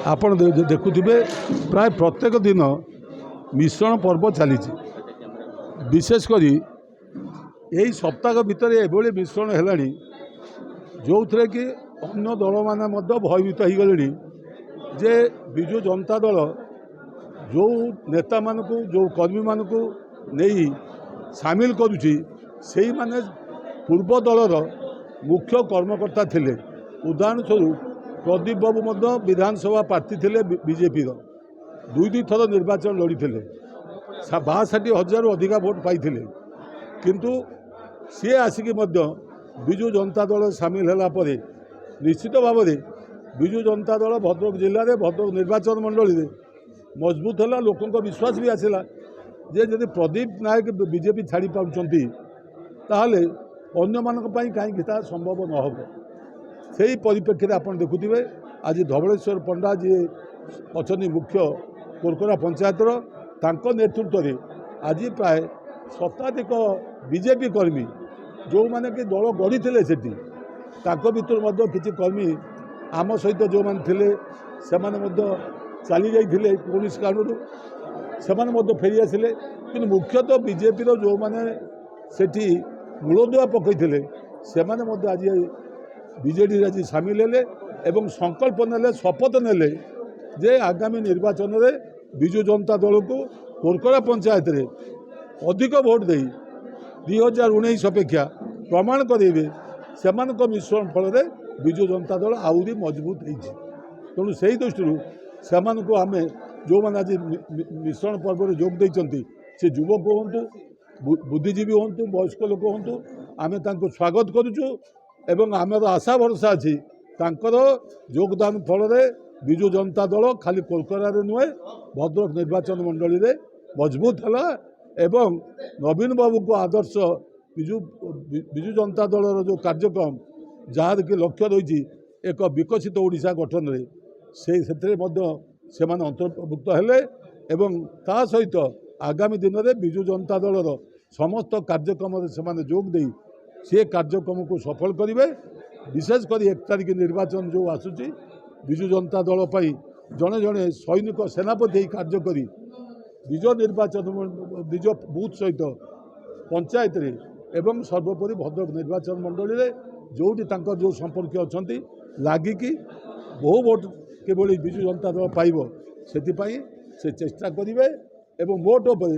आपण देखुथिबे प्राय प्रत्येक दिन मिश्रण पर्व चली विशेषकर यही सप्ताह भितर एभली मिश्रण है जो थे कि अन्य दल मैंने भयभीत हो गले जे विजु जनता दल जो नेता मानक जो कर्मी मानक नहीं सामिल करुच्ची से माने पूर्व दलर मुख्य कर्मकर्ता थिले। उदाहरण स्वरूप प्रदीप बाबू विधानसभा प्रार्थी थे बीजेपी दुई थर निर्वाचन लड़ी 62,000 अधिका भोट पाई किंतु सी आसिक विजु जनता दल सामिल है निश्चित भाव में विजु जनता दल भद्रक जिले में भद्रक निर्वाचन मंडली में मजबूत है। लोकों विश्वास भी आसला जे जदि प्रदीप नायक बीजेपी छाड़ी पार्टी ताहले अन्य मानक कहीं संभव न हो। से ही परिप्रेक्षी आप देखुए आज धवलेश्वर पंडा जी अच्छा मुख्य कोरकोरा पंचायतर तांको नेतृत्व में आज प्राय शताधिक बीजेपी कर्मी जो माने कि दल गढ़ी थे भर किसी कर्मी आम सहित जो मैंने थे से चली जाते पुलिस कारणु से फेरी आसिले कि मुख्यतः बीजेपी जो मैंने सेठी मूलदुआ पकई से आज बीजेडी आज सामिल हेले एवं संकल्प नेले शपथ नेले जे आगामी निर्वाचन में विजु जनता दल को कोरकोरा पंचायत रे अधिक भोट दे 2019 अपेक्षा प्रमाण करेंगे से मिश्रण फल विजु जनता दल आहरी मजबूत हो। तेणु से दृष्टि से आम जो मैंने आज मिश्रण पर्व में जोग देते से युवक हूँ बुद्धिजीवी हूँ वयस्क लोक हूँ आम स्वागत करुचु एवं आमर आशा भरसा अच्छी योगदान फल विजु जनता दल खाली कोलकाता नुहे भद्रक निर्वाचन मंडली में मजबूत है एवं नवीन बाबू को आदर्श विजु जनता दल जो कार्यक्रम जार कि लक्ष्य रही एक विकसित ओडिशा गठन में से अंतर्भुक्त हेले एवं ता सहित आगामी दिन में विजु जनता दलर समस्त कार्यक्रम से जोग दे से कार्यक्रम को सफल करेंगे। विशेषकर 1 तारिख निर्वाचन जो आसूची विजु जनता दल पर जड़े जड़े सैनिक सेनापति कार्य करी निज निर्वाचन निज बूथ सहित पंचायत रे एवं सर्वोपरि भद्रक निर्वाचन मंडली में जोटी जो संपर्क अच्छा लगिकी बहु भोट केवल विजु जनता दल पाइब से चेष्टा करेंगे एवं मोट उपर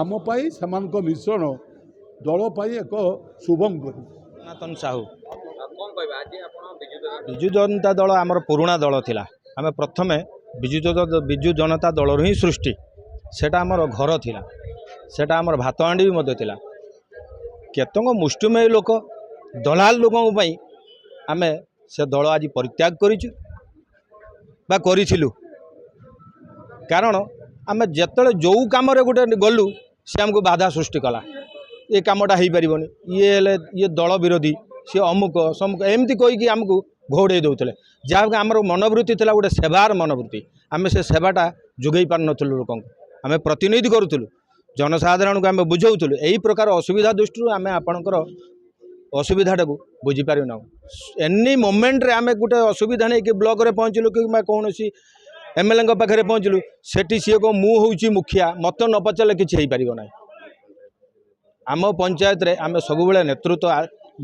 आम से मिश्रण दल एक शुभम सनातन साहू विजु जनता दल आमर पुराणा दल थिला। आम प्रथमे विजु जनता दल ही सृष्टि सेटा आमर घर थिला सेटा आमर भात हांडी भी थिला। केतंग मुष्टिमेय लोक दलाल लोकों आम से दल आज परित्याग करिछु कारण आम जिते जो कम गोटे गलु सी आमको बाधा सृष्टि कला ये कामटा हो पारबनी ये दल विरोधी सी अमुक समुक एमती कहीकि आमको घोड़े दौले जहाँकि आमर मनोवृत्ति थी गोटे सेवार मनोवृत्ति आम से सेवाटा जोगई पार नुँ लोक आम प्रतिनिधि करूँ जनसाधारण को आम बुझाऊलु यही प्रकार असुविधा दृष्टि आम आपणकर असुविधाटा को बुझीपार ना एनी मोमेंट रे आम गोटे असुविधा नहीं कि ब्लॉक रे पहुँचलु कि कौन एमएलए पाखे पहुँचलु सेठी सी को मु हूँ मुखिया मत न पचारे किसी हो पार ना। आम पंचायत रे आम सब नेतृत्व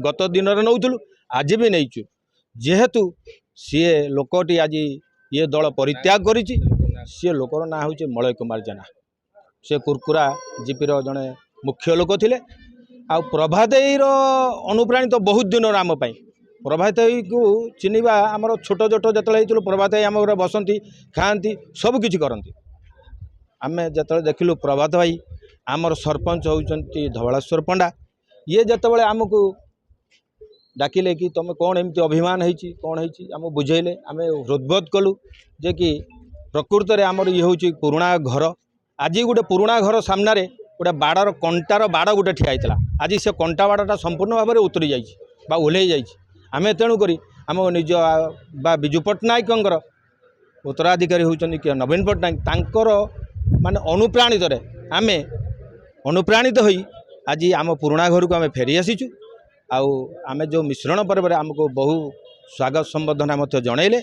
गत दिन में नौलु आज भी नहींचु जेहेतु सी लोकटी आज ये दल परित्याग करिछि सी लोकर ना हूँ मलय कुमार जेना से कुरकुरा जीपीर जड़े मुख्य लोक थिले आ प्रभादेईर अनुप्राणित तो बहुत दिन आम प्रभादेई को चिन्हवा आमर छोट छोट जो प्रभादेई आम घर बसती खाती सबकि करती आम जो देखिलु प्रभात भाई आमर सरपंच होती धवलेश्वर पंडा ये जितेबाला आमको डाकिले कि तुम कौन एमती अभिमान होती कौन होम बुझेले आम हृदबोध कलु जे कि प्रकृत में आमर ये हूँ पुराणा घर आज गोटे पुराणा घर सामने गोटे बाड़र कंटार बाड़ गोटे ठिया होता आज से कंटा बाड़टा संपूर्ण भाव में उतरी जा ओह्ल जामें तेणुक आम निज विजु पट्टनायक उत्तराधिकारी होती कि नवीन पट्टनायक माने अनुप्राणित आम अनुप्राणित हो आज आम पुराणा घर को आम फेरी आसीचु आउ आम जो मिश्रण पर्व आमको बहु स्वागत संबर्धना जनइले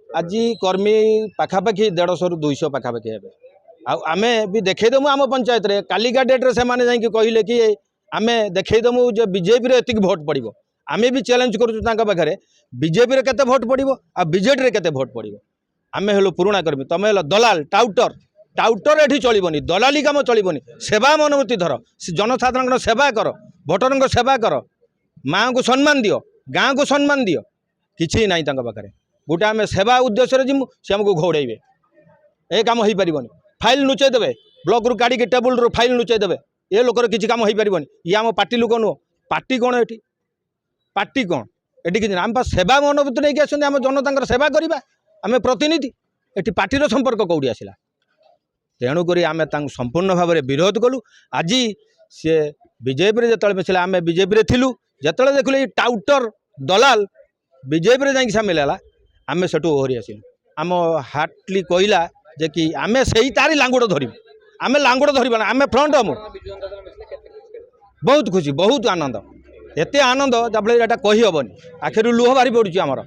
आज कर्मी पाखापाखि 150 ରୁ 200 पाखापाखि हे आम भी देखईदेमु आम पंचायत रे कालिका डेट्रे से कहले कि आम देखईदेमु जो बीजेपी रे एतिक भोट पड़ो आम भी चैलेंज करें बीजेपी रे केते भोट पड़ो आ बीजेडी रे केते भोट पड़ो आम हेलो पुराणा कर्मी तुम हेलो दलाल टाउटर टाउटर एठी चलबनी दलाली काम चलबनी सेवा मनोवृत्ति धर जनसाधारण सेवा कर भोटर सेवा कर माँ को सम्मान दियो गाँ को सम्मान दियो किसी ना पाखे गोटे आम सेवा उद्देश्य जिमु से आमको घोड़े ए काम हो पारनि फाइल लुचै देवे ब्लक रू काढ़ी टेबुल रू फाइल लुचै देवे ए लोकर किसी काम हो पारनि ये आम पार्टी लोक नुह पार्टी कौन एटी पार्टी कौन एटी कि आम सेवा मनोवृत्ति नहीं आस आम जनता सेवा करवा आम प्रतिनिधि एटी पार्टीर संपर्क कौटी आसला तेणुक आम संपूर्ण भाव में विरोध कलु आज सी बीजेपी जो मिसला आम बीजेपी थिलु जो देखल टाउटर दलाल बीजेपी जा सामिल है आम से ओहरी आसिलु आम हार्टली कहला जे कि आम से तारी लांगुड़ धरबू आम लांगुड़ धरवा आम फ्रंट हम बहुत खुशी बहुत आनंद एते आनंद जब कही हेनी आखिर लुह बाहरी पड़ुची आमर।